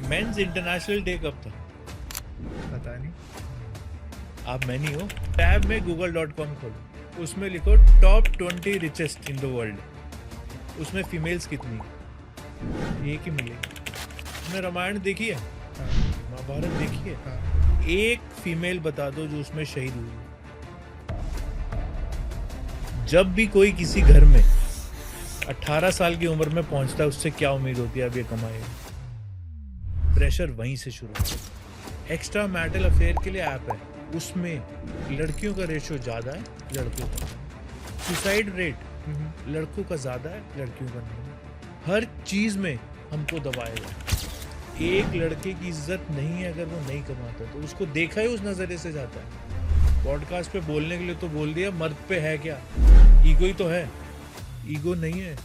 Mains international day कब था? पता नहीं। आप मैनी हो। टैब में google.com खोलो, उसमें लिखो top 20 richest in the world. उसमें फीमेल्स कितनी है? एक ही मिलेगी। तुमने रामायण देखी है? हाँ। महाभारत देखी है? हाँ। एक फीमेल बता दो जो उसमें शहीद हुई है। जब भी कोई किसी घर में 18 साल की उम्र में पहुंचता है, उससे क्या उम्मीद होती है अब ये कमाएगा? प्रेशर वहीं से शुरू होता है। एक्स्ट्रा मैरिटल अफेयर के लिए ऐप है, उसमें लड़कियों का रेशियो ज़्यादा है लड़कों का। सुसाइड रेट लड़कों का ज़्यादा है, लड़कियों का नहीं है। हर चीज़ में हमको दबाएगा। एक लड़के की इज्जत नहीं है अगर वो नहीं कमाता, तो उसको देखा ही उस नज़रिए से जाता है। पॉडकास्ट पे बोलने के लिए तो बोल दिया, मर्द पे है क्या? ईगो ही तो है। ईगो नहीं है,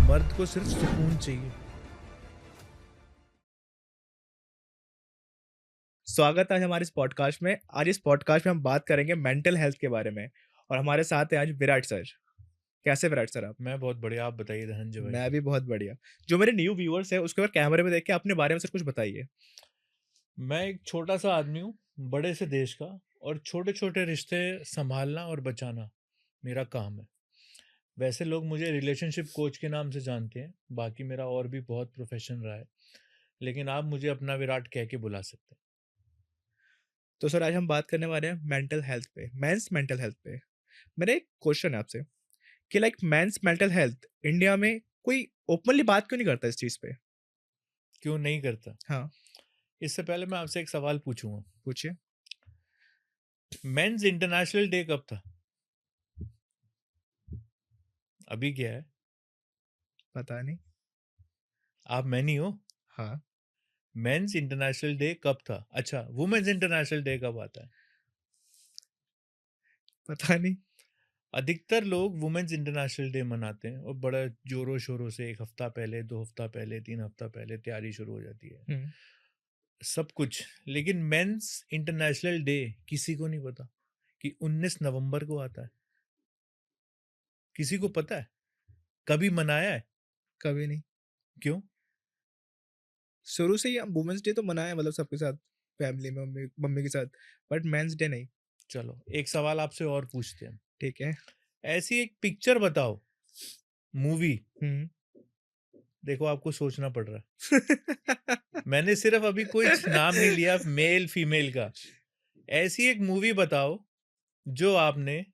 मर्द को सिर्फ सुकून चाहिए। स्वागत है आज हमारे इस पॉडकास्ट में। आज इस पॉडकास्ट में हम बात करेंगे मेंटल हेल्थ के बारे में और हमारे साथ है आज विराट सर। कैसे विराट सर आप? मैं बहुत बढ़िया, आप बताइए धनंजय भाई। मैं भी बहुत बढ़िया। जो मेरे न्यू व्यूअर्स हैं उसके बाद कैमरे में देख के अपने बारे में सर कुछ बताइए। मैं एक छोटा सा आदमी हूँ, बड़े से देश का, और छोटे छोटे रिश्ते संभालना और बचाना मेरा काम है। वैसे लोग मुझे रिलेशनशिप कोच के नाम से जानते हैं, बाकी मेरा और भी बहुत प्रोफेशन रहा है, लेकिन आप मुझे अपना विराट कह के बुला सकते हैं। तो सर आज हम बात करने वाले हैं मेंटल हेल्थ पे, मेंस मेंटल हेल्थ पे। मेरा एक क्वेश्चन है आपसे कि like men's mental health India में कोई ओपनली बात क्यों नहीं करता इस चीज़ पे? क्यों नहीं करता? हाँ, इससे पहले मैं आपसे एक सवाल पूछूंगा। पूछिए। मेंस इंटरनेशनल डे कब था? अभी क्या है? पता नहीं। आप मैनी हो। हाँ। मेंस इंटरनेशनल डे कब था? अच्छा, वुमेन्स इंटरनेशनल डे कब आता है? पता नहीं। अधिकतर लोग वुमेन्स इंटरनेशनल डे मनाते हैं और बड़ा जोरों शोरों से 1 हफ्ता पहले, 2 हफ्ता पहले, 3 हफ्ता पहले तैयारी शुरू हो जाती है, हम्म। सब कुछ। लेकिन मेंस इंटरनेशनल डे किसी को नहीं पता कि 19 नवंबर को आता है। किसी को पता है? कभी मनाया है? कभी नहीं। क्यों? शुरू से ही हम वुमेन्स डे तो मनाए मतलब सबके साथ, फैमिली में मम्मी मम्मी के साथ, बट मेंस डे नहीं। चलो एक सवाल आपसे और पूछते हैं। ठीक है। ऐसी एक पिक्चर बताओ, मूवी। हम्म। देखो आपको सोचना पड़ रहा है। मैंने सिर्फ अभी कुछ नाम नहीं लिया मेल फीमेल का। ऐसी एक मूवी बताओ जो आपने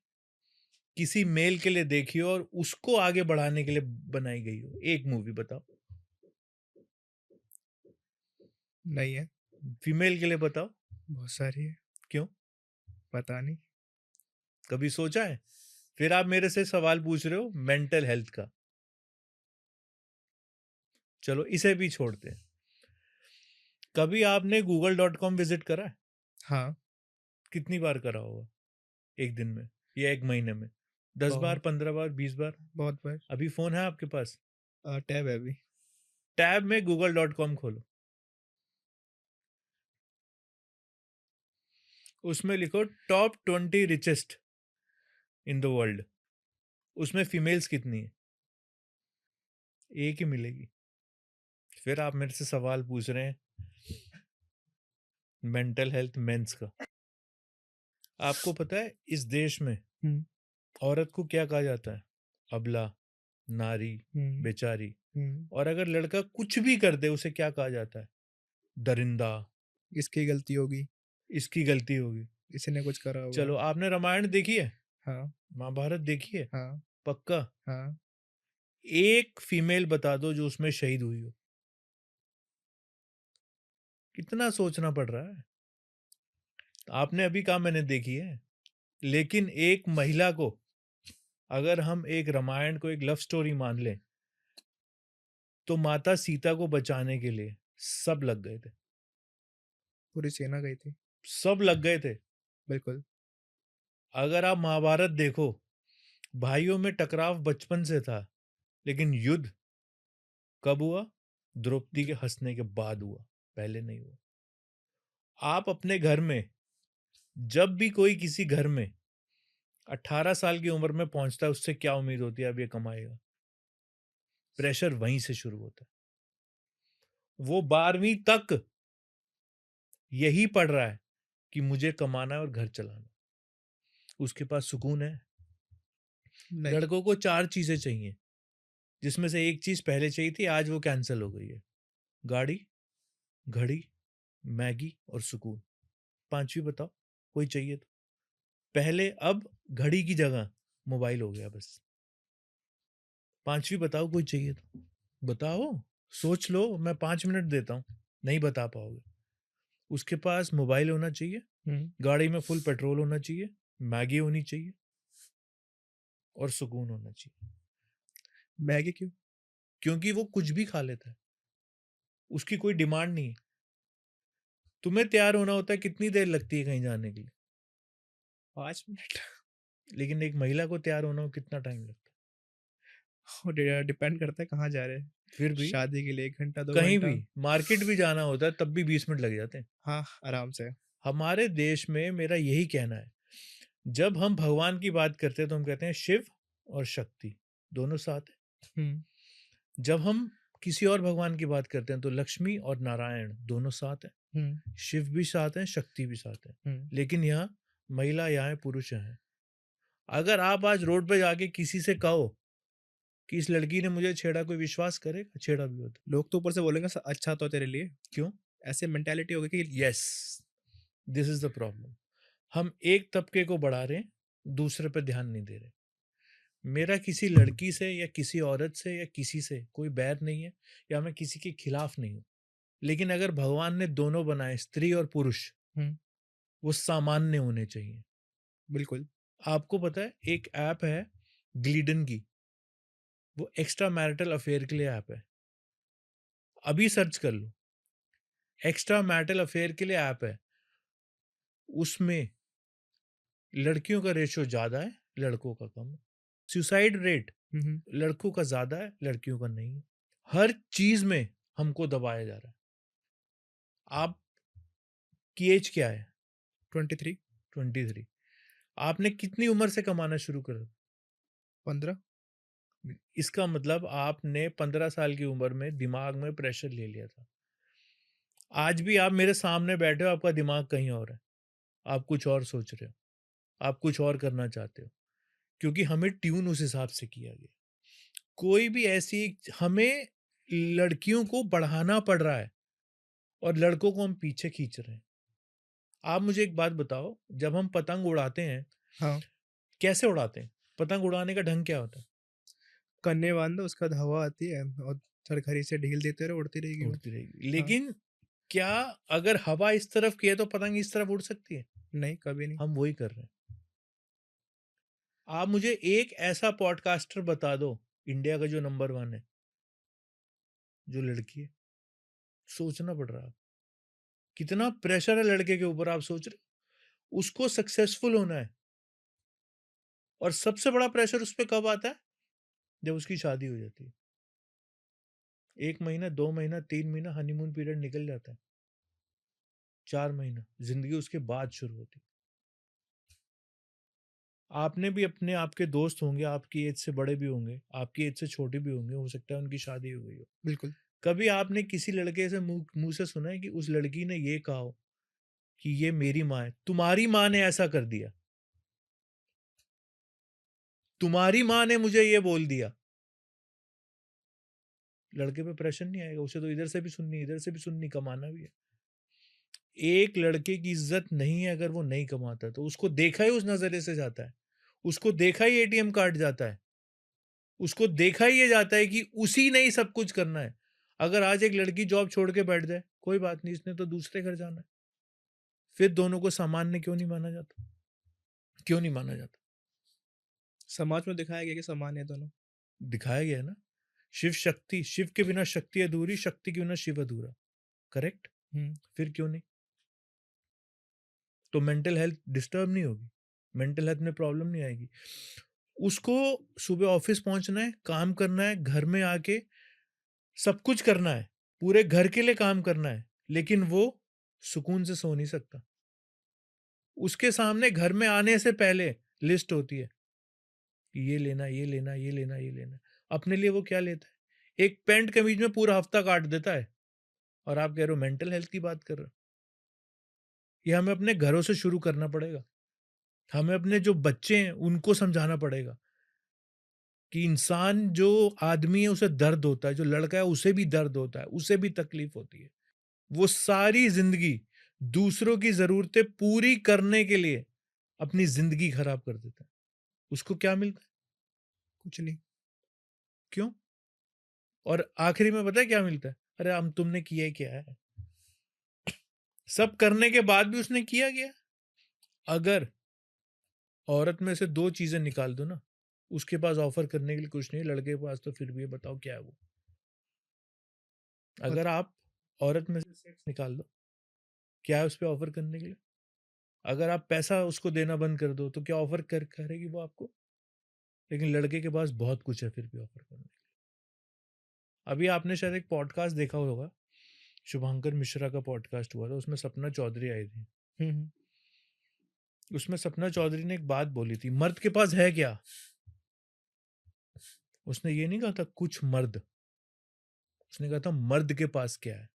किसी मेल के लिए देखी हो और उसको आगे बढ़ाने के लिए बनाई गई हो। एक मूवी बताओ। नहीं है। फीमेल के लिए बताओ। बहुत सारी है। क्यों? पता नहीं। कभी सोचा है? फिर आप मेरे से सवाल पूछ रहे हो मेंटल हेल्थ का। चलो इसे भी छोड़ते हैं। कभी आपने google.com विजिट करा है? हाँ। कितनी बार करा होगा एक दिन में या एक महीने में? 10 बार, बहुत 15 बार, 20 बार? बहुत बार। अभी फोन है आपके पास? टैब है अभी। टैब में google.com खोलो, उसमें लिखो top 20 richest in the world. उसमें फीमेल्स कितनी है? एक ही मिलेगी। फिर आप मेरे से सवाल पूछ रहे हैं मेंटल हेल्थ मेंस का। आपको पता है इस देश में हम्म। औरत को क्या कहा जाता है? अबला, नारी, हम्म। बेचारी। हम्म। और अगर लड़का कुछ भी कर दे उसे क्या कहा जाता है? दरिंदा। इसकी गलती होगी। इसकी गलती होगी। इसी ने कुछ करा होगा। चलो आपने रामायण देखी है? हाँ। महाभारत देखी है? हाँ। पक्का? हाँ। एक फीमेल बता दो जो उसमें शहीद हुई हो। कितना सोचना पड़ रहा है। आपने अभी कहा मैंने देखी है, लेकिन एक महिला को, अगर हम एक रामायण को एक लव स्टोरी मान लें, तो माता सीता को बचाने के लिए सब लग गए थे। पूरी सेना गई थी। सब लग गए थे। बिल्कुल। अगर आप महाभारत देखो, भाइयों में टकराव बचपन से था, लेकिन युद्ध कब हुआ? द्रौपदी के हंसने के बाद हुआ, पहले नहीं हुआ। आप अपने घर में, जब भी कोई किसी घर में 18 साल की उम्र में पहुंचता है, उससे क्या उम्मीद होती है अब ये कमाएगा? प्रेशर वहीं से शुरू होता है। वो 12वीं तक यही पढ़ रहा है कि मुझे कमाना है और घर चलाना। उसके पास सुकून है? नहीं। लड़कों को 4 चीज़ें चाहिए, जिसमें से एक चीज़ पहले चाहिए थी, आज वो कैंसल हो गई है। गाड़ी, घड़ी, मैगी और सुकून। 5वीं बताओ, कोई चाहिए तो? पहले अब घड़ी की जगह मोबाइल हो गया बस। 5वीं बताओ, कोई चाहिए तो? बताओ, सोच लो, मैं 5 मिनट देता हूँ, नहीं बता पाओगे। उसके पास मोबाइल होना चाहिए, हुँ। गाड़ी में फुल पेट्रोल होना चाहिए, मैगी होनी चाहिए और सुकून होना चाहिए। मैगी क्यों? क्योंकि वो कुछ भी खा लेता है, उसकी कोई डिमांड नहीं है। तुम्हें तैयार होना होता है, कितनी देर लगती है कहीं जाने के लिए? 5 मिनट। लेकिन एक महिला को तैयार होना हो कितना टाइम लगता है? वो डिपेंड करता है कहाँ जा रहे हैं। फिर भी शादी के लिए 1 घंटा, 2 कहीं भी घंटा। मार्केट भी जाना होता है तब भी 20 मिनट लग जाते हैं। हाँ, आराम से। हमारे देश में मेरा यही कहना है, जब हम भगवान की बात करते हैं तो हम कहते हैं शिव और शक्ति दोनों साथ हैं। हुँ, जब हम किसी और भगवान की बात करते हैं तो लक्ष्मी और नारायण दोनों साथ हैं। हुँ, शिव भी साथ हैं, शक्ति भी साथ है। हुँ। लेकिन यहाँ महिला यहाँ है, पुरुष यहाँ है। अगर आप आज रोड पे जाके किसी से कहो कि इस लड़की ने मुझे छेड़ा, कोई विश्वास करेगा? छेड़ा भी होता। लोग तो ऊपर से बोलेंगे अच्छा तो है तेरे लिए। क्यों? ऐसे मेंटालिटी हो गई कि yes, this is the problem. हम एक तबके को बढ़ा रहे हैं, दूसरे पे ध्यान नहीं दे रहे। मेरा किसी लड़की से या किसी औरत से या किसी से कोई बैर नहीं है, या मैं किसी के खिलाफ नहीं हूँ। लेकिन अगर भगवान ने दोनों बनाए, स्त्री और पुरुष, हुँ, वो सामान्य होने चाहिए। बिल्कुल। आपको पता है एक ऐप है ग्लीडन की, वो एक्स्ट्रा मैरिटल अफेयर के लिए ऐप है। अभी सर्च कर लो, एक्स्ट्रा मैरिटल अफेयर के लिए ऐप है। उसमें लड़कियों का रेशो ज्यादा है, लड़कों का कम है। सुसाइड रेट हुँ, हुँ। लड़कों का ज्यादा है, लड़कियों का नहीं है। हर चीज में हमको दबाया जा रहा है। आपकी एज क्या है? 23, 23। आपने कितनी उम्र से कमाना शुरू करा? 15। इसका मतलब आपने 15 साल की उम्र में दिमाग में प्रेशर ले लिया था। आज भी आप मेरे सामने बैठे हो, आपका दिमाग कहीं और है, आप कुछ और सोच रहे हो, आप कुछ और करना चाहते हो, क्योंकि हमें ट्यून उस हिसाब से किया गया। कोई भी ऐसी, हमें लड़कियों को बढ़ाना पड़ रहा है और लड़कों को हम पीछे खींच रहे हैं। आप मुझे एक बात बताओ, जब हम पतंग उड़ाते हैं, हाँ, कैसे उड़ाते हैं? पतंग उड़ाने का ढंग क्या होता है? कन्ने बाँध दो, उसके बाद हवा आती है और सरखरी से ढील देते रहो, उड़ती रहेगी वो। उड़ती रहेगी। हाँ, लेकिन क्या अगर हवा इस तरफ की है तो पतंग इस तरफ उड़ सकती है? नहीं, कभी नहीं। हम वही कर रहे हैं। आप मुझे एक ऐसा पॉडकास्टर बता दो इंडिया का जो नंबर 1 है, जो लड़की है। सोचना पड़ रहा है। कितना प्रेशर है लड़के के ऊपर, आप सोच रहे हो? उसको सक्सेसफुल होना है, और सबसे बड़ा प्रेशर उस पे कब आता है? जब उसकी शादी हो जाती है। 1 महीना, 2 महीना, 3 महीना हनीमून पीरियड निकल जाता है। 4 महीना जिंदगी उसके बाद शुरू होती है। आपने भी अपने आपके दोस्त होंगे, आपकी एज से बड़े भी होंगे, आपकी एज से छोटे भी होंगे, हो सकता है उनकी शादी हो गई हो। बिल्कुल। कभी आपने किसी लड़के से मुंह मुंह से सुना है कि उस लड़की ने ये कहा हो कि ये मेरी माँ है, तुम्हारी माँ ने ऐसा कर दिया, तुम्हारी माँ ने मुझे ये बोल दिया? लड़के पे प्रेशर नहीं आएगा? उसे तो इधर से भी सुननी, इधर से भी सुननी, कमाना भी है। एक लड़के की इज्जत नहीं है अगर वो नहीं कमाता, तो उसको देखा ही उस नजरिए से जाता है, उसको देखा ही एटीएम कार्ड जाता है, उसको देखा ही ये जाता है कि उसी ने ही सब कुछ करना है। अगर आज एक लड़की जॉब छोड़ के बैठ जाए, कोई बात नहीं, इसने तो दूसरे घर जाना है। फिर दोनों को सामान्य क्यों नहीं माना जाता? क्यों नहीं माना जाता? समाज में दिखाया गया कि समान है दोनों। दिखाया गया है ना। शिव शक्ति, शिव के बिना शक्ति अधूरी, शक्ति के बिना शिव अधूरा। करेक्ट? हुँ, फिर क्यों नहीं? तो मेंटल हेल्थ डिस्टर्ब नहीं होगी, मेंटल हेल्थ में प्रॉब्लम नहीं आएगी। उसको सुबह ऑफिस पहुंचना है, काम करना है, घर में आके सब कुछ करना है, पूरे घर के लिए काम करना है, लेकिन वो सुकून से सो नहीं सकता। उसके सामने घर में आने से पहले लिस्ट होती है कि ये लेना, ये लेना, ये लेना, ये लेना। अपने लिए वो क्या लेता है? एक पैंट कमीज में पूरा हफ्ता काट देता है, और आप कह रहे हो मेंटल हेल्थ की बात कर रहे हो। ये हमें अपने घरों से शुरू करना पड़ेगा। हमें अपने जो बच्चे हैं उनको समझाना पड़ेगा कि इंसान जो आदमी है उसे दर्द होता है, जो लड़का है उसे भी दर्द होता है, उसे भी तकलीफ होती है। वो सारी जिंदगी दूसरों की जरूरतें पूरी करने के लिए अपनी जिंदगी खराब कर देता है। उसको क्या मिलता है? कुछ नहीं। क्यों? और आखिरी में पता है क्या मिलता है? अरे हम तुमने किया ही क्या है? सब करने के बाद भी उसने किया क्या? अगर औरत में से दो चीजें निकाल दो ना, उसके पास ऑफर करने के लिए कुछ नहीं, लड़के के पास तो फिर भी है, बताओ क्या है वो? अगर बत आप औरत में से सेक्स निकाल दो, क्या है उस पर ऑफर करने के लिए? अगर आप पैसा उसको देना बंद कर दो तो क्या ऑफर करेगी वो आपको? लेकिन लड़के के पास बहुत कुछ है फिर भी ऑफर करने के लिए। अभी आपने शायद एक पॉडकास्ट देखा होगा, शुभंकर मिश्रा का पॉडकास्ट हुआ था, उसमें सपना चौधरी आई थी। हुँ। उसमें सपना चौधरी ने एक बात बोली थी, मर्द के पास है क्या? उसने ये नहीं कहा था कुछ मर्द, उसने कहा था मर्द के पास क्या है।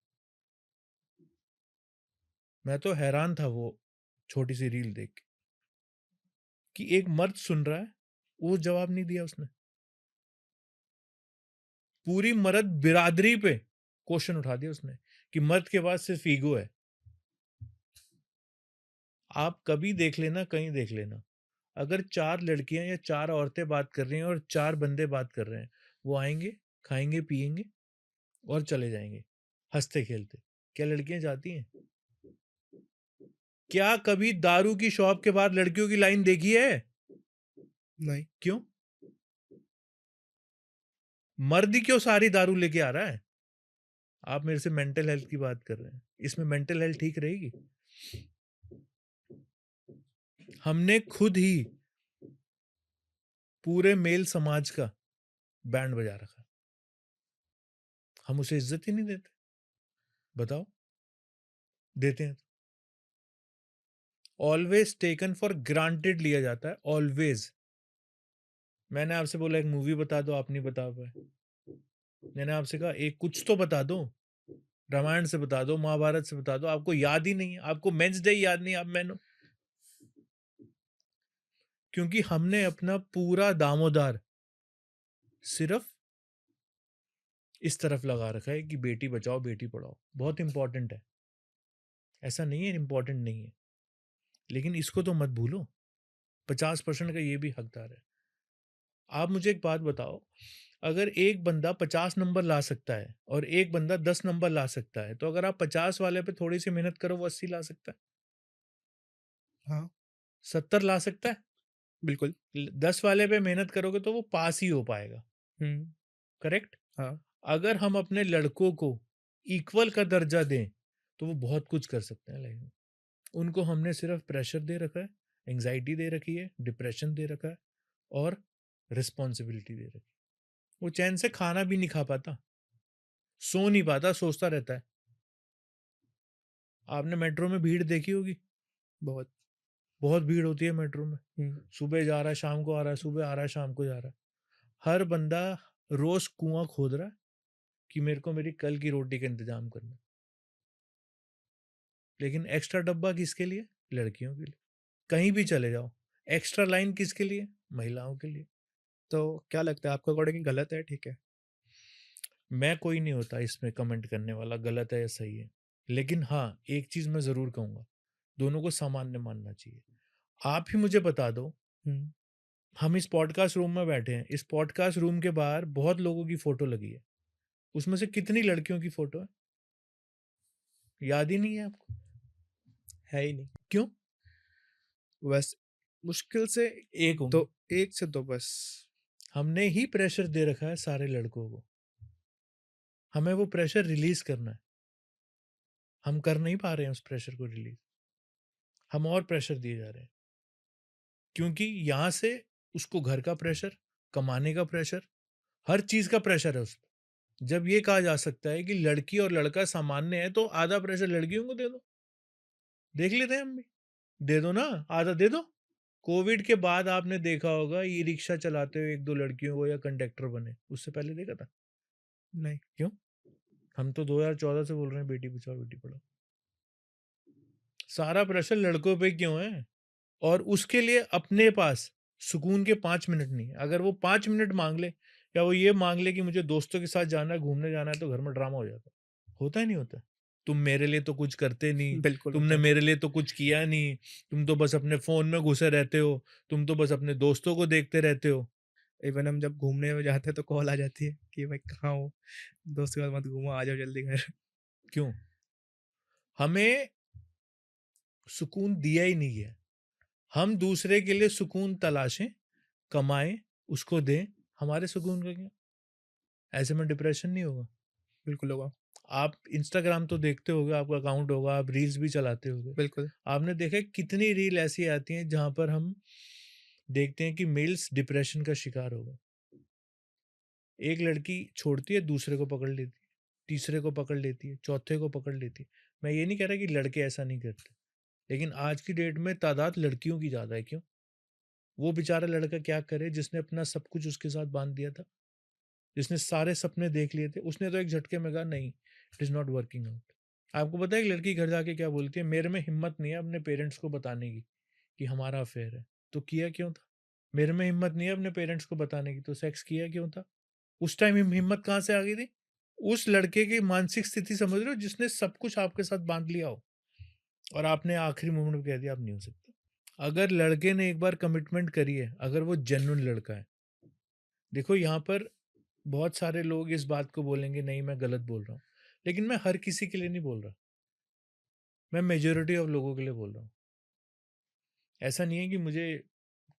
मैं तो हैरान था वो छोटी सी रील देख के कि एक मर्द सुन रहा है, वो जवाब नहीं दिया उसने। पूरी मर्द बिरादरी पे क्वेश्चन उठा दिया उसने कि मर्द के पास सिर्फ ईगो है। आप कभी देख लेना, कहीं देख लेना, अगर चार लड़कियां या चार औरतें बात कर रही हैं और चार बंदे बात कर रहे हैं, वो आएंगे, खाएंगे, पिएंगे और चले जाएंगे हंसते खेलते। क्या लड़कियां जाती हैं? क्या कभी दारू की शॉप के बाहर लड़कियों की लाइन देखी है? नहीं। क्यों? मर्द ही क्यों सारी दारू लेके आ रहा है? आप मेरे से मेंटल हेल्थ की बात कर रहे हैं, इसमें मेंटल हेल्थ ठीक रहेगी? हमने खुद ही पूरे मेल समाज का बैंड बजा रखा, हम उसे इज्जत ही नहीं देते। बताओ, देते हैं? ऑलवेज टेकन फॉर ग्रांटेड लिया जाता है, ऑलवेज। मैंने आपसे बोला एक मूवी बता दो, आप नहीं बता पाए। मैंने आपसे कहा एक कुछ तो बता दो, रामायण से बता दो, महाभारत से बता दो, आपको याद ही नहीं है। आपको मेंस डे याद नहीं, आप मैनो। क्योंकि हमने अपना पूरा दामोदर सिर्फ इस तरफ लगा रखा है कि बेटी बचाओ बेटी पढ़ाओ, बहुत इंपॉर्टेंट है। ऐसा नहीं है इंपॉर्टेंट नहीं है, लेकिन इसको तो मत भूलो, 50% का ये भी हकदार है। आप मुझे एक बात बताओ, अगर एक बंदा 50 नंबर ला सकता है और एक बंदा 10 नंबर ला सकता है, तो अगर आप 50 वाले पे थोड़ी सी मेहनत करो, वो 80 ला सकता है, हाँ, 70 ला सकता है। बिल्कुल। 10 वाले पे मेहनत करोगे तो वो पास ही हो पाएगा। हुँ। करेक्ट? हाँ। अगर हम अपने लड़कों को इक्वल का दर्जा दें तो वो बहुत कुछ कर सकते हैं लाइफ में। उनको हमने सिर्फ प्रेशर दे रखा है, एंग्जाइटी दे रखी है, डिप्रेशन दे रखा है और रिस्पॉन्सिबिलिटी दे रखी है। वो चैन से खाना भी नहीं खा पाता, सो नहीं पाता, सोचता रहता है। आपने मेट्रो में भीड़ देखी होगी, बहुत। बहुत भीड़ होती है मेट्रो में। हुँ। सुबह जा रहा है, शाम को आ रहा है, सुबह आ रहा है, शाम को जा रहा है। हर बंदा रोज कुआं खोद रहा है कि मेरे को मेरी कल की रोटी का इंतजाम करना है। लेकिन एक्स्ट्रा डब्बा किसके लिए? लड़कियों के लिए। कहीं भी चले जाओ, एक्स्ट्रा लाइन किसके लिए? महिलाओं के लिए। तो क्या लगता है आपके अकॉर्डिंग गलत है, ठीक है? मैं कोई नहीं होता इसमें कमेंट करने वाला गलत है या सही है, लेकिन हाँ एक चीज मैं जरूर कहूंगा, दोनों को सामान्य मानना चाहिए। आप ही मुझे बता दो, हुँ। हम इस पॉडकास्ट रूम में बैठे हैं, इस पॉडकास्ट रूम के बाहर बहुत लोगों की फोटो लगी है, उसमें से कितनी लड़कियों की फोटो है? याद ही नहीं है आपको? है ही नहीं। क्यों? बस मुश्किल से एक होंगी। 2, 1 से 2 बस। हमने ही प्रेशर दे रखा है सारे लड़कों को, हमें वो प्रेशर रिलीज करना है। हम कर नहीं पा रहे हैं उस प्रेशर को रिलीज, हम और प्रेशर दिए जा रहे हैं। क्योंकि यहां से उसको घर का प्रेशर, कमाने का प्रेशर, हर चीज का प्रेशर है उस पर। जब ये कहा जा सकता है कि लड़की और लड़का सामान्य है, तो आधा प्रेशर लड़कियों को दे दो। देख लेते हैं हम भी, दे दो ना, आधा दे दो। कोविड के बाद आपने देखा होगा ई रिक्शा चलाते हुए एक दो लड़कियों को या कंडक्टर बने, उससे पहले देखा था? नहीं। क्यों? हम तो 2014 से बोल रहे हैं बेटी बचाओ बेटी पढ़ाओ। सारा प्रेशर लड़कों पे क्यों है? और उसके लिए अपने पास सुकून के 5 मिनट नहीं है। अगर वो 5 मिनट माँग ले या वो ये माँग ले कि मुझे दोस्तों के साथ जाना है, घूमने जाना है, तो घर में ड्रामा हो जाता है। होता है नहीं होता? तुम मेरे लिए तो कुछ करते नहीं, बिल्कुल होता तुमने है। मेरे लिए तो कुछ किया नहीं, तुम तो बस अपने फ़ोन में घुसे रहते हो, तुम तो बस अपने दोस्तों को देखते रहते हो। इवन हम जब घूमने में जाते हैं तो कॉल आ जाती है कि भाई कहाँ हो? दोस्त के साथ मत घूमो, आ जाओ जल्दी घर। क्यों? हमें सुकून दिया ही नहीं है। हम दूसरे के लिए सुकून तलाशें, कमाएँ, उसको दें, हमारे सुकून का क्या? ऐसे में डिप्रेशन नहीं होगा। बिल्कुल होगा, आप इंस्टाग्राम तो देखते होगे, आपका अकाउंट होगा, आप रील्स भी चलाते होगे। बिल्कुल। आपने देखा है कितनी रील ऐसी आती हैं जहाँ पर हम देखते हैं कि मेल्स डिप्रेशन का शिकार हो गए। एक लड़की छोड़ती है, दूसरे को पकड़ लेती है, तीसरे को पकड़ लेती है, चौथे को पकड़ लेती है। मैं ये नहीं कह रहा कि लड़के ऐसा नहीं करते, लेकिन आज की डेट में तादाद लड़कियों की ज़्यादा है। क्यों? वो बेचारा लड़का क्या करे जिसने अपना सब कुछ उसके साथ बाँध दिया था, जिसने सारे सपने देख लिए थे, उसने तो एक झटके में कहा नहीं, it is not working out. आपको पता है एक लड़की घर जाके क्या बोलती है? मेरे में हिम्मत नहीं है अपने पेरेंट्स को बताने की कि हमारा अफेयर है। तो किया क्यों था? मेरे में हिम्मत नहीं है अपने पेरेंट्स को बताने की, तो सेक्स किया क्यों था? उस टाइम हिम्मत कहाँ से आ गई थी? उस लड़के की मानसिक स्थिति समझ रहे हो जिसने सब कुछ आपके साथ बाँध लिया हो और आपने आखिरी मोमेंट में कह दिया आप नहीं हो सकते। अगर लड़के ने एक बार कमिटमेंट करी है, अगर वो जेन्युइन लड़का है, देखो यहाँ पर बहुत सारे लोग इस बात को बोलेंगे नहीं मैं गलत बोल रहा हूँ, लेकिन मैं हर किसी के लिए नहीं बोल रहा, मैं मेजॉरिटी ऑफ लोगों के लिए बोल रहा हूँ। ऐसा नहीं है कि मुझे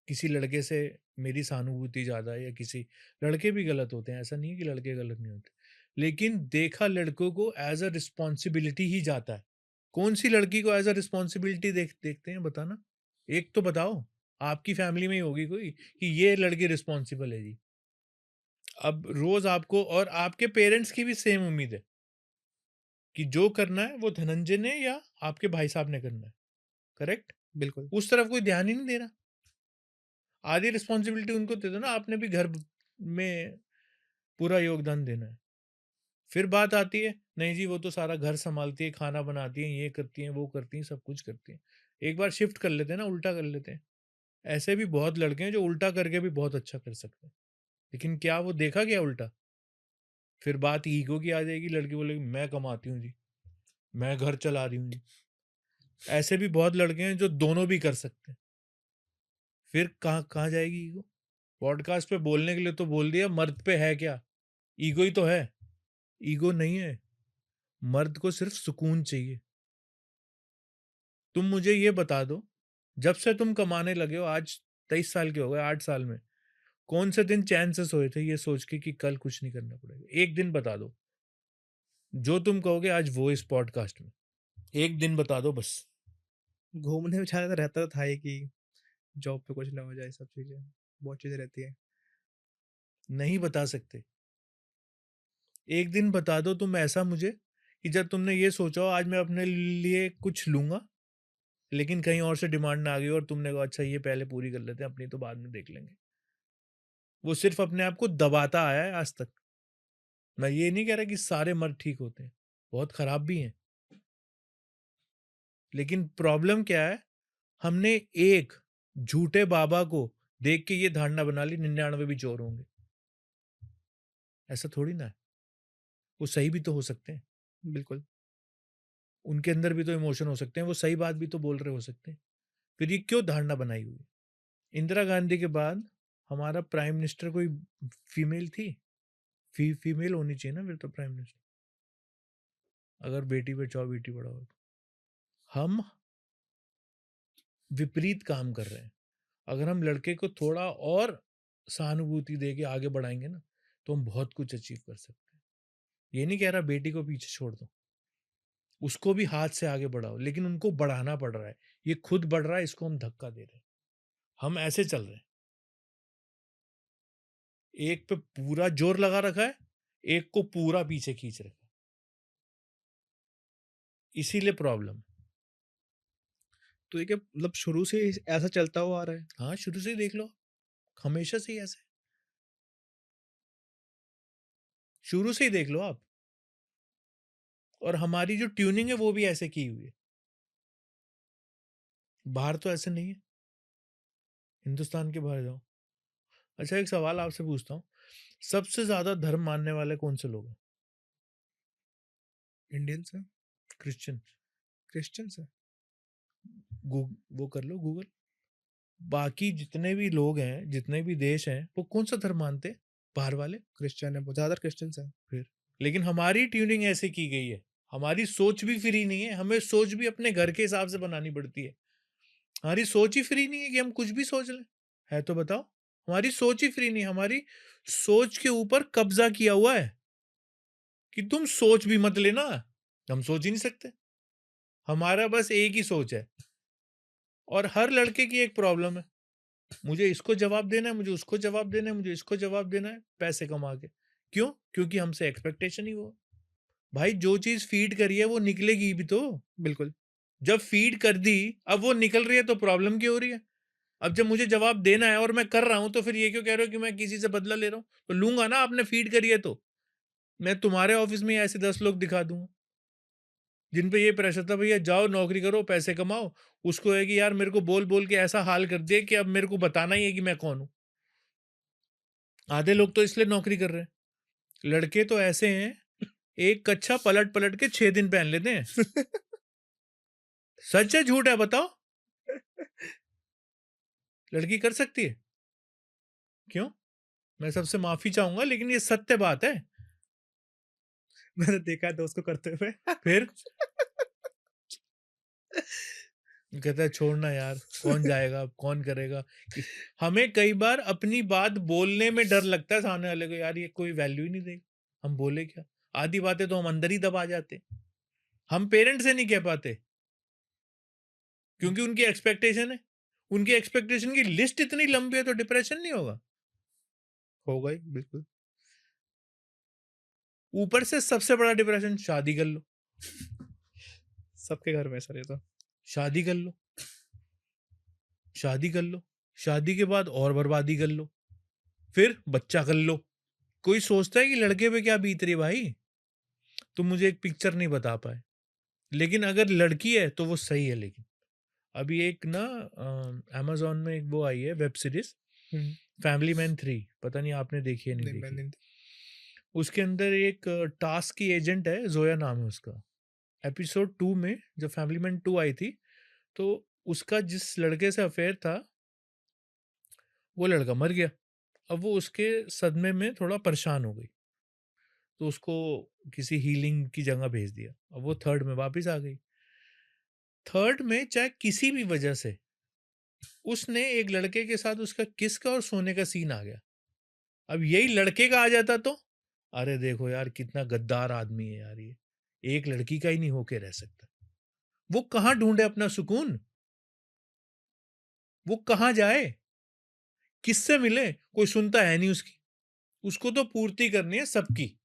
किसी लड़के से मेरी सहानुभूति ज़्यादा है या किसी लड़के भी गलत होते हैं, ऐसा नहीं है कि लड़के गलत नहीं होते। लेकिन देखा लड़कों को एज़ अ रिस्पॉन्सिबिलिटी ही जाता है। कौन-सी लड़की को एज़ अ रिस्पॉन्सिबिलिटी देखते हैं बताना? एक तो बताओ, आपकी फैमिली में ही होगी कोई कि ये लड़की रिस्पॉन्सिबल है जी। अब रोज़ आपको और आपके पेरेंट्स की भी सेम उम्मीद है कि जो करना है वो धनंजय ने या आपके भाई साहब ने करना है, करेक्ट? बिल्कुल, उस तरफ कोई ध्यान ही नहीं दे रहा। आधी रिस्पॉन्सिबिलिटी उनको दे दो ना, आपने भी घर में पूरा योगदान देना है। फिर बात आती है, नहीं जी वो तो सारा घर सँभालती है, खाना बनाती हैं, ये करती हैं, वो करती हैं, सब कुछ करती हैं। एक बार शिफ्ट कर लेते हैं ना, उल्टा कर लेते हैं। ऐसे भी बहुत लड़के हैं जो उल्टा करके भी बहुत अच्छा कर सकते हैं। लेकिन क्या वो देखा गया उल्टा? फिर बात ईगो की आ जाएगी, लड़की बोलेगी मैं कमाती हूँ जी, मैं घर चला रही हूँ जी। ऐसे भी बहुत लड़के हैं जो दोनों भी कर सकते हैं। फिर कहाँ कहाँ जाएगी ईगो? पॉडकास्ट पे बोलने के लिए तो बोल दिया, मर्द पे है क्या? ईगो ही तो है। ईगो नहीं है। मर्द को सिर्फ सुकून चाहिए। तुम मुझे ये बता दो, जब से तुम कमाने लगे हो आज 23 साल के हो गए, 8 साल में, कौन से दिन चैन से सोए थे ये सोच के कि कल कुछ नहीं करना पड़ेगा? एक दिन बता दो। जो तुम कहोगे आज वो इस पॉडकास्ट में। एक दिन बता दो बस। घूमने में ज़्यादातर रहता तो था ही कि जॉब पे कुछ ना हो जाए, सब चीज़ें, बहुत चीज़ें रहती हैं। नहीं बता सकते। एक दिन बता दो तुम ऐसा मुझे कि जब तुमने ये सोचा हो आज मैं अपने लिए कुछ लूँगा, लेकिन कहीं और से डिमांड ना आ गई हो और तुमने कहा अच्छा ये पहले पूरी कर लेते हैं, अपनी तो बाद में देख लेंगे। वो सिर्फ़ अपने आप को दबाता आया है आज तक। मैं ये नहीं कह रहा कि सारे मर्द ठीक होते हैं, बहुत खराब भी हैं। लेकिन प्रॉब्लम क्या है, हमने एक झूठे बाबा को देख के ये धारणा बना ली 99 भी चोर होंगे। ऐसा थोड़ी ना है, वो सही भी तो हो सकते हैं। बिल्कुल, उनके अंदर भी तो इमोशन हो सकते हैं, वो सही बात भी तो बोल रहे हो सकते हैं। फिर ये क्यों धारणा बनाई हुई है? इंदिरा गांधी के बाद हमारा प्राइम मिनिस्टर कोई फीमेल थी? फीमेल होनी चाहिए ना फिर तो प्राइम मिनिस्टर, अगर बेटी बचाओ बेटी पढ़ाओ तो। हम विपरीत काम कर रहे हैं। अगर हम लड़के को थोड़ा और सहानुभूति दे के आगे बढ़ाएंगे ना, तो हम बहुत कुछ अचीव कर सकते हैं। ये नहीं कह रहा बेटी को पीछे छोड़ दो, उसको भी हाथ से आगे बढ़ाओ, लेकिन उनको बढ़ाना पड़ रहा है। ये खुद बढ़ रहा है, इसको हम धक्का दे रहे हैं। हम ऐसे चल रहे हैं, एक पे पूरा जोर लगा रखा है, एक को पूरा पीछे खींच रखा है। इसीलिए प्रॉब्लम है। तो ये क्या मतलब शुरू से ही ऐसा चलता हुआ आ रहा है? हाँ, शुरू से ही देख लो, हमेशा से ही ऐसे है। शुरू से ही देख लो आप। और हमारी जो ट्यूनिंग है वो भी ऐसे की हुई है। बाहर तो ऐसे नहीं है, हिंदुस्तान के बाहर जाओ। अच्छा, एक सवाल आपसे पूछता हूँ, सबसे ज़्यादा धर्म मानने वाले कौन से लोग हैं? इंडियंस है, क्रिश्चियन। क्रिश्चियंस है। वो कर लो गूगल। बाकी जितने भी लोग हैं, जितने भी देश हैं, वो कौन सा धर्म मानते हैं? बाहर वाले। क्रिश्चियन है, ज़्यादातर क्रिश्चियंस है। फिर लेकिन हमारी ट्यूनिंग ऐसे की गई है, हमारी सोच भी फ्री नहीं है, हमें सोच भी अपने घर के हिसाब से बनानी पड़ती है। हमारी सोच ही फ्री नहीं है कि हम कुछ भी सोच लें। है तो बताओ। हमारी सोच ही फ्री नहीं, हमारी सोच के ऊपर कब्जा किया हुआ है कि तुम सोच भी मत लेना। हम सोच ही नहीं सकते, हमारा बस एक ही सोच है। और हर लड़के की एक प्रॉब्लम है, मुझे इसको जवाब देना है, मुझे उसको जवाब देना है, मुझे इसको जवाब देना है, पैसे कमा के। क्यों? क्योंकि हमसे एक्सपेक्टेशन ही वो। भाई जो चीज फीड करी है वो निकलेगी भी तो। बिल्कुल। जब फीड कर दी, अब वो निकल रही है तो प्रॉब्लम क्यों हो रही है? अब जब मुझे जवाब देना है और मैं कर रहा हूं, तो फिर ये क्यों कह रहे हो कि मैं किसी से बदला ले रहा हूं? तो लूंगा ना, आपने फीड करी है तो। मैं तुम्हारे ऑफिस में ऐसे 10 लोग दिखा दूंगा जिन पे ये प्रेशर था, भैया जाओ नौकरी करो पैसे कमाओ। उसको है कि यार मेरे को बोल बोल के ऐसा हाल कर दिया कि अब मेरे को बताना ही है कि मैं कौन हूं। आधे लोग तो इसलिए नौकरी कर रहे हैं। लड़के तो ऐसे हैं, एक कच्छा पलट पलट के 6 दिन पहन लेते हैं। सच है झूठ है बताओ? लड़की कर सकती है? क्यों? मैं सबसे माफी चाहूंगा, लेकिन ये सत्य बात है। मैंने देखा है दोस्त को करते हुए। फिर कहता है छोड़ना यार, कौन जाएगा, कौन करेगा। हमें कई बार अपनी बात बोलने में डर लगता है सामने वाले को, यार ये कोई वैल्यू ही नहीं देगा, हम बोले क्या। आधी बातें तो हम अंदर ही दबा जाते, हम पेरेंट्स से नहीं कह पाते क्योंकि उनकी एक्सपेक्टेशन है। उनकी एक्सपेक्टेशन की लिस्ट इतनी लंबी है तो डिप्रेशन नहीं होगा? होगा ही, बिल्कुल। ऊपर से सबसे बड़ा डिप्रेशन, शादी कर लो। सबके घर में सर ये तो। शादी कर लो, शादी कर लो, शादी के बाद और बर्बादी कर लो, फिर बच्चा कर लो। कोई सोचता है कि लड़के पे क्या बीत रही है भाई? तुम मुझे एक पिक्चर नहीं बता पाए, लेकिन अगर लड़की है तो वो सही है। लेकिन अभी एक ना अमेजोन में एक वो आई है वेब सीरीज, हम्म, फैमिली मैन 3, पता नहीं आपने देखी है नहीं नहीं देखी। मैंने। उसके अंदर एक टास्क की एजेंट है, जोया नाम है उसका। एपिसोड 2 में जब फैमिली मैन 2 आई थी, तो उसका जिस लड़के से अफेयर था, वो लड़का मर गया। अब वो उसके सदमे में थोड़ा परेशान हो गई, तो उसको किसी हीलिंग की जगह भेज दिया। अब वो थर्ड में वापस आ गई। थर्ड में चाहे किसी भी वजह से उसने एक लड़के के साथ उसका किस का और सोने का सीन आ गया। अब यही लड़के का आ जाता तो, अरे देखो यार कितना गद्दार आदमी है यार ये, एक लड़की का ही नहीं होके रह सकता। वो कहाँ ढूंढे अपना सुकून? वो कहाँ जाए? किससे मिले? कोई सुनता है नहीं उसकी। उसको तो पूर्ति करनी है सबकी,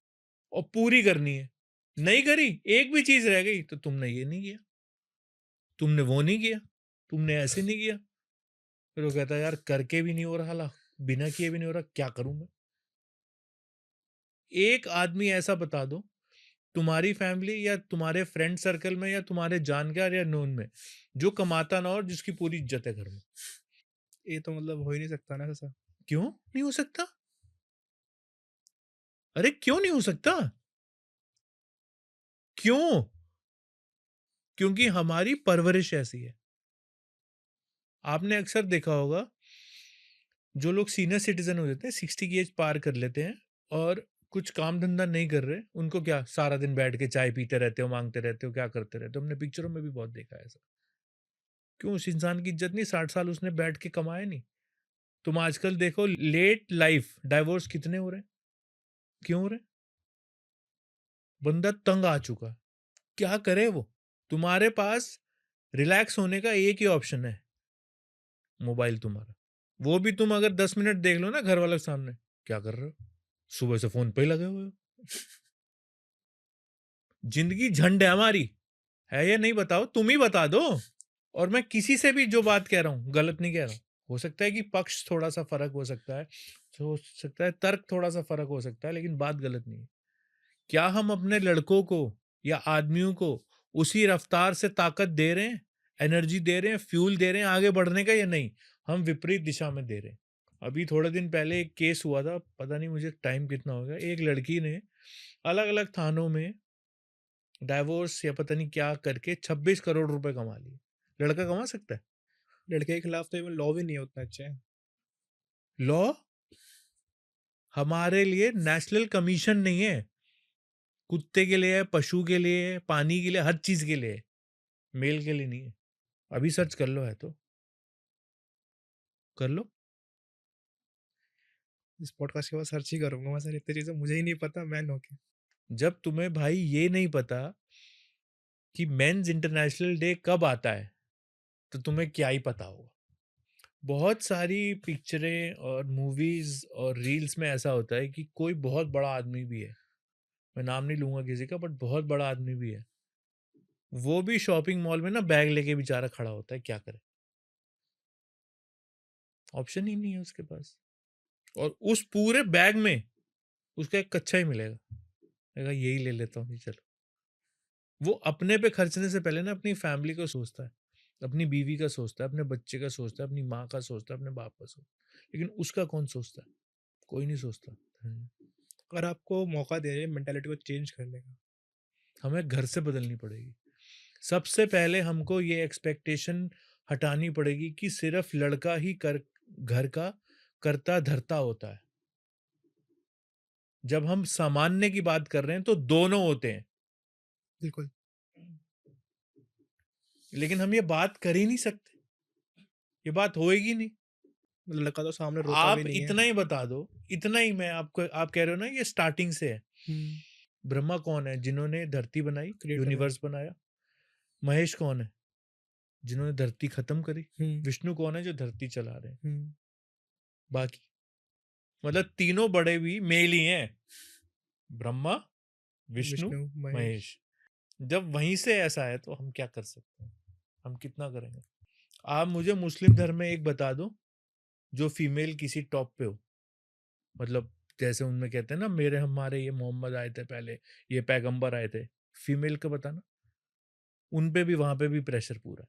और पूरी करनी है। नहीं करी, एक भी चीज रह गई तो तुमने ये नहीं किया, तुमने वो नहीं किया, तुमने ऐसे नहीं किया। फिर वो कहता है यार करके भी नहीं हो रहा, ला बिना किए भी नहीं हो रहा, क्या करूं मैं? एक आदमी ऐसा बता दो तुम्हारी फैमिली या तुम्हारे फ्रेंड सर्कल में या तुम्हारे जानकार या नोन में, जो कमाता ना हो और जिसकी पूरी इज्जत है घर में। ये तो मतलब हो ही नहीं सकता ना ऐसा। क्यों नहीं हो सकता? अरे क्यों नहीं हो सकता? क्यों? क्योंकि हमारी परवरिश ऐसी है। आपने अक्सर देखा होगा, जो लोग सीनियर सिटीजन हो जाते हैं, 60 की एज पार कर लेते हैं और कुछ काम धंधा नहीं कर रहे, उनको क्या सारा दिन बैठ के चाय पीते रहते हो, मांगते रहते हो, क्या करते रहते हो। हमने पिक्चरों में भी बहुत देखा है ऐसा। क्यों? उस इंसान की इज्जत नहीं, 60 साल उसने बैठ के कमाया नहीं। तुम आजकल देखो लेट लाइफ डाइवोर्स कितने हो रहे हैं? क्यों हो रहे हैं? बंदा तंग आ चुका है, क्या करे वो? तुम्हारे पास रिलैक्स होने का एक ही ऑप्शन है, मोबाइल तुम्हारा। वो भी तुम अगर 10 मिनट देख लो ना घर वालों के सामने, क्या कर रहे हो? सुबह से फोन पे ही लगे हुए हो। जिंदगी झंड है हमारी, है या नहीं बताओ? तुम ही बता दो। और मैं किसी से भी जो बात कह रहा हूँ गलत नहीं कह रहा हूँ। हो सकता है कि पक्ष थोड़ा सा फर्क हो सकता है, हो सकता है तर्क थोड़ा सा फर्क हो सकता है, लेकिन बात गलत नहीं है। क्या हम अपने लड़कों को या आदमियों को उसी रफ्तार से ताकत दे रहे हैं, एनर्जी दे रहे हैं, फ्यूल दे रहे हैं आगे बढ़ने का, या नहीं हम विपरीत दिशा में दे रहे हैं। अभी थोड़े दिन पहले एक केस हुआ था, पता नहीं मुझे टाइम कितना हो गया, एक लड़की ने अलग अलग थानों में डाइवोर्स या पता नहीं क्या करके 26 करोड़ रुपए कमा लिए। लड़का कमा सकता है? लड़के के खिलाफ तो इवन लॉ भी नहीं होता अच्छे। लॉ हमारे लिए नेशनल कमीशन नहीं है, कुत्ते के लिए है, पशु के लिए है, पानी के लिए, हर चीज के लिए है, मेल के लिए नहीं है। अभी सर्च कर लो, है तो कर लो। इस पॉडकास्ट के बाद सर्च ही करूंगा मैं सर, इतनी चीजें मुझे ही नहीं पता मैन होके। जब तुम्हें भाई ये नहीं पता कि मेंस इंटरनेशनल डे कब आता है, तो तुम्हें क्या ही पता होगा। बहुत सारी पिक्चरें और मूवीज और रील्स में ऐसा होता है कि कोई बहुत बड़ा आदमी भी है, मैं नाम नहीं लूंगा किसी का, बट बहुत बड़ा आदमी भी है, वो भी शॉपिंग मॉल में ना बैग लेके बेचारा खड़ा होता है, क्या करे, ऑप्शन ही नहीं है उसके पास। और उस पूरे बैग में उसका एक कच्चा ही मिलेगा, कहेगा यही ले लेता हूँ जी चलो। वो अपने पे खर्चने से पहले ना अपनी फैमिली को सोचता है, अपनी बीवी का सोचता है, अपने बच्चे का सोचता है, अपनी माँ का सोचता है, अपने बाप का सोचता है, लेकिन उसका कौन सोचता है? कोई नहीं सोचता। अगर आपको मौका दे रहे मेंटालिटी को चेंज करने का, हमें घर से बदलनी पड़ेगी। सबसे पहले हमको ये एक्सपेक्टेशन हटानी पड़ेगी कि सिर्फ लड़का ही घर का करता धरता होता है। जब हम सामान्य की बात कर रहे हैं तो दोनों होते हैं, बिल्कुल। लेकिन हम ये बात कर ही नहीं सकते, ये बात होएगी नहीं। मतलब लड़का तो सामने रोता भी आप नहीं है। इतना ही बता दो, इतना ही, मैं आपको, आप कह रहे हो ना ये स्टार्टिंग से है। हम्म, ब्रह्मा कौन है? जिन्होंने धरती बनाई, क्रिएटर है। यूनिवर्स बनाया। महेश कौन है? जिन्होंने धरती खत्म करी। विष्णु कौन है? जो धरती चला रहे हैं। बाकी मतलब तीनों बड़े भी मेल ही हैं, ब्रह्मा, विष्णु, विष्णु महेश। महेश। जब वहीं से ऐसा है तो हम क्या कर सकते हैं? हम कितना करेंगे? आप मुझे मुस्लिम धर्म में एक बता दो जो फीमेल किसी टॉप पे हो, मतलब जैसे उनमें कहते हैं ना, मेरे हमारे ये मोहम्मद आए थे पहले, ये पैगंबर आए थे, फीमेल का बताना। उन पे भी, वहां पे भी प्रेशर पूरा।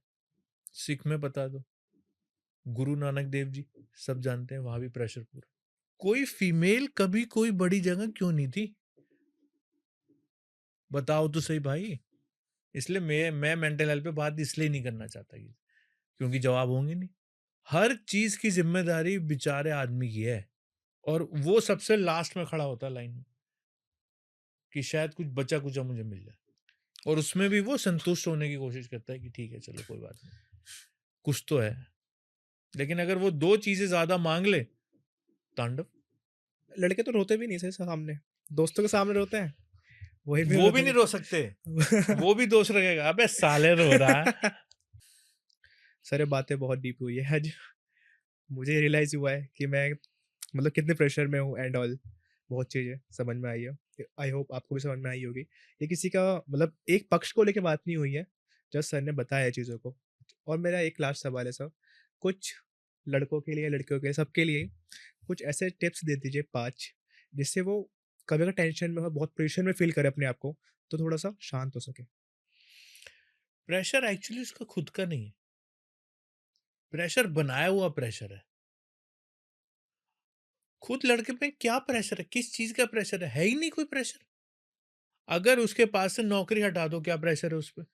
सिख में बता दो, गुरु नानक देव जी, सब जानते हैं, वहां भी प्रेशर पूरा। कोई फीमेल कभी कोई बड़ी जगह क्यों नहीं थी? बताओ तो सही भाई। इसलिए मैं मेंटल हेल्थ पे बात इसलिए नहीं करना चाहता क्योंकि जवाब होंगे नहीं। हर चीज की जिम्मेदारी बेचारे आदमी की है, और वो सबसे लास्ट में खड़ा होता है लाइन में कि शायद कुछ बचा कुचा मुझे मिल जाए, और उसमें भी वो संतुष्ट होने की कोशिश करता है कि ठीक है चलो कोई बात नहीं, कुछ तो है। लेकिन अगर वो दो चीजें ज्यादा मांग ले, तांडव। लड़के तो रोते भी नहीं सर सामने, दोस्तों के सामने रोते हैं, वही भी वो भी नहीं रो सकते, वो भी दोष रखेगा, अबे साले रो रहा है। सर ये बातें बहुत डीप हुई है आज। मुझे रियलाइज हुआ है कि मैं मतलब कितने प्रेशर में हूँ एंड ऑल। बहुत चीज़ें समझ में आई है। आई होप आपको भी समझ में आई होगी। ये किसी का मतलब एक पक्ष को लेके बात नहीं हुई है, जस्ट सर ने बताया चीज़ों को। और मेरा एक लास्ट सवाल है सर, कुछ लड़कों के लिए, लड़कियों के लिए, सबके लिए कुछ ऐसे टिप्स दे दीजिए 5, जिससे वो कभी अगर टेंशन में हो, बहुत प्रेशर में फील करे अपने आप को, तो थोड़ा सा शांत हो सके। प्रेशर एक्चुअली उसका खुद का नहीं है, प्रेशर बनाया हुआ प्रेशर है। खुद लड़के पे क्या प्रेशर है? किस चीज का प्रेशर है ही नहीं कोई प्रेशर। अगर उसके पास से नौकरी हटा दो, क्या प्रेशर है उस पर?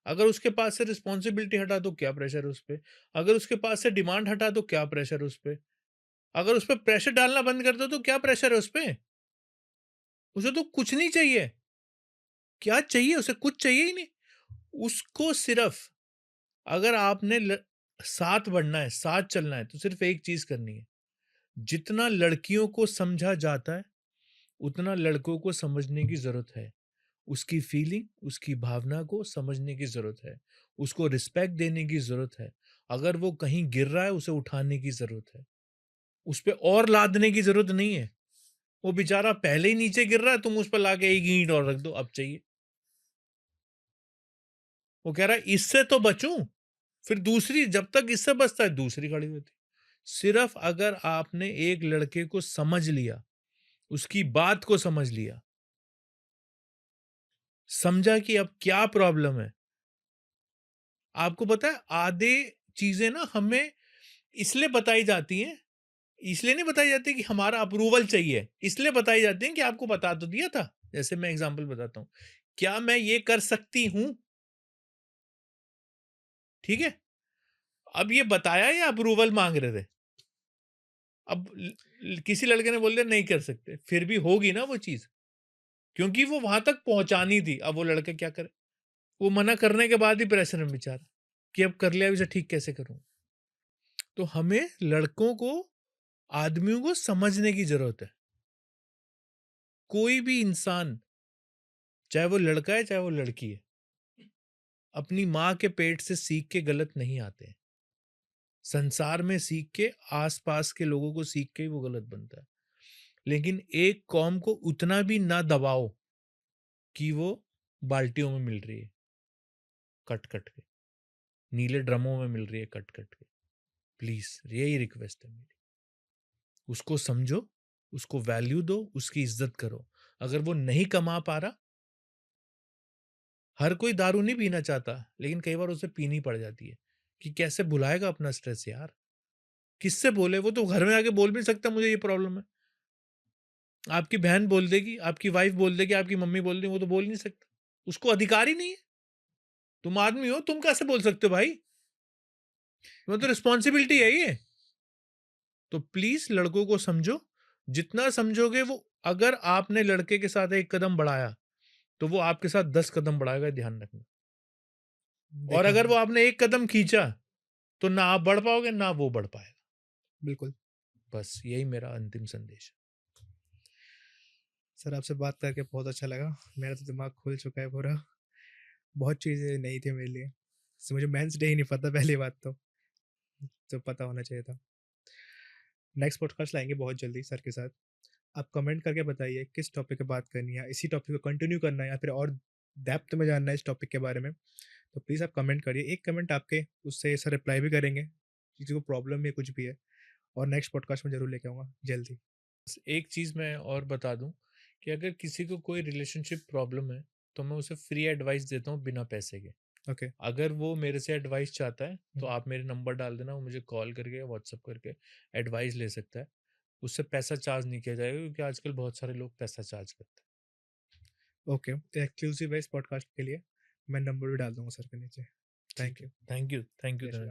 अगर उसके पास से रिस्पॉन्सिबिलिटी हटा दो, क्या प्रेशर है उस पर? अगर उसके पास से डिमांड हटा दो, क्या प्रेशर है उस पर? अगर उस पर प्रेशर डालना बंद कर दो तो क्या प्रेशर है उस पर? उसे तो कुछ नहीं चाहिए। क्या चाहिए उसे? कुछ चाहिए ही नहीं उसको। सिर्फ अगर आपने साथ बढ़ना है, साथ चलना है, तो सिर्फ एक चीज करनी है। जितना लड़कियों को समझा जाता है उतना लड़कों को समझने की जरूरत है। उसकी फीलिंग, उसकी भावना को समझने की जरूरत है। उसको रिस्पेक्ट देने की जरूरत है। अगर वो कहीं गिर रहा है उसे उठाने की जरूरत है। उस पर और लादने की जरूरत नहीं है। वो बेचारा पहले ही नीचे गिर रहा है, तुम उस पर लाके एक ईंट और रख दो, अब चाहिए। वो कह रहा है इससे तो बचूं, फिर दूसरी, जब तक इससे बचता है दूसरी खड़ी होती। सिर्फ अगर आपने एक लड़के को समझ लिया, उसकी बात को समझ लिया, समझा कि अब क्या प्रॉब्लम है। आपको पता है आधे चीज़ें ना हमें इसलिए बताई जाती हैं, इसलिए नहीं बताई जाती कि हमारा अप्रूवल चाहिए, इसलिए बताई जाती हैं कि आपको बता तो दिया था। जैसे मैं एग्ज़ाम्पल बताता हूँ, क्या मैं ये कर सकती हूँ? ठीक है? अब ये बताया या अप्रूवल माँग रहे थे? अब किसी लड़के ने बोल दिया नहीं कर सकते, फिर भी होगी ना वो चीज़, क्योंकि वो वहाँ तक पहुँचानी थी। अब वो लड़का क्या करे? वो मना करने के बाद ही प्रेशर में बेचारा, कि अब कर लिया, अब इसे ठीक कैसे करूँ? तो हमें लड़कों को, आदमियों को समझने की ज़रूरत है। कोई भी इंसान, चाहे वो लड़का है, चाहे वो लड़की है, अपनी माँ के पेट से सीख के गलत नहीं आते हैं। संसार में सीख के, आस-पास के लोगों को सीख के ही वो गलत बनता है। लेकिन एक कौम को उतना भी ना दबाओ कि वो बाल्टियों में मिल रही है, कट-कट के। नीले ड्रमों में मिल रही है कट-कट के। प्लीज़ यही रिक्वेस्ट है मेरी। उसको समझो, उसको वैल्यू दो, उसकी इज़्ज़त करो। अगर वो नहीं कमा पा रहा, हर कोई दारू नहीं पीना चाहता, लेकिन कई बार उसे पीनी पड़ जाती है, कि कैसे भुलाएगा अपना स्ट्रेस यार? किससे बोले? वो तो घर में आके बोल भी नहीं सकता मुझे ये प्रॉब्लम है। आपकी बहन बोल देगी, आपकी वाइफ़ बोल देगी, आपकी मम्मी बोल देगी, वो तो बोल नहीं सकता। उसको अधिकार ही नहीं है। तुम आदमी हो, तुम कैसे बोल सकते हो भाई? तुम्हें तो रिस्पॉन्सिबिलिटी है ये। तो प्लीज़ लड़कों को समझो, जितना समझोगे वो, अगर आपने लड़के के साथ एक कदम बढ़ाया, तो वो आपके साथ 10 कदम बढ़ाएगा, ध्यान रखना। और देखा अगर मैंने, वो आपने एक कदम खींचा, तो ना आप बढ़ पाओगे, ना वो बढ़ पाएगा। बिल्कुल। बस यही मेरा अंतिम संदेश है। सर आपसे बात करके बहुत अच्छा लगा। मेरा तो दिमाग खुल चुका है पूरा। बहुत चीज़ें नई थी मेरे लिए। मुझे मेंस डे ही नहीं पता पहली बात तो पता होना चाहिए था। नेक्स्ट पॉडकास्ट लाएँगे बहुत जल्दी सर के साथ। आप कमेंट करके बताइए किस टॉपिक पे बात करनी है, इसी टॉपिक को कंटिन्यू करना है या फिर और डेप्थ में जानना है इस टॉपिक के बारे में, तो प्लीज़ आप कमेंट करिए। एक कमेंट आपके, उससे सर रिप्लाई भी करेंगे, किसी को प्रॉब्लम है कुछ भी है, और नेक्स्ट पॉडकास्ट में ज़रूर लेके आऊँगा जल्दी। बस एक चीज़ मैं और बता दूँ, कि अगर किसी को कोई रिलेशनशिप प्रॉब्लम है, तो मैं उसे फ्री एडवाइस देता हूँ बिना पैसे के। ओके। अगर वो मेरे से एडवाइस चाहता है, तो हुँ, आप मेरे नंबर डाल देना, वो मुझे कॉल करके या व्हाट्सएप करके एडवाइस ले सकता है। उससे पैसा चार्ज नहीं किया जाएगा, क्योंकि आजकल बहुत सारे लोग पैसा चार्ज करते हैं। ओके। तो एक्सक्लूसिव है इस पॉडकास्ट के लिए। मैं नंबर भी डाल दूँगा सर के नीचे। ठीक थैंक है। यू। थैंक यू, जय श्री राम। धनंजय।